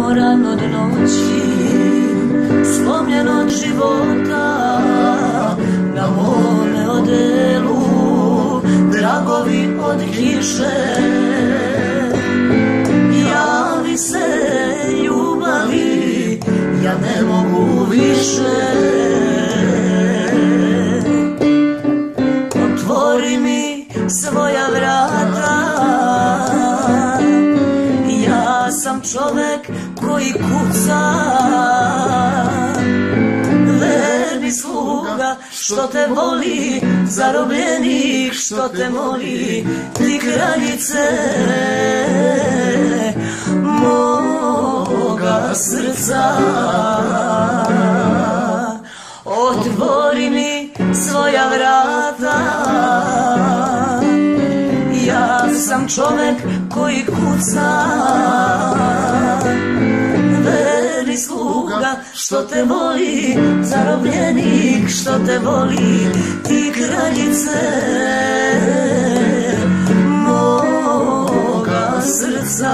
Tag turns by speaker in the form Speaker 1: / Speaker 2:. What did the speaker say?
Speaker 1: umoran od noći, slomljen od života, na mome odelu dragovi od kiše. Javi se ljubavi, ja ne mogu više. Otvori mi svoja vrata, ja sam čovek koji kuca. Verni sluga što te voli, zarobljenik što te moli, ti kraljice moga srca. Otvori mi svoja vrata, ja sam čovek koji kuca. Verni sluga što te voli, zarobljenik što te voli, ti kraljice moga srca.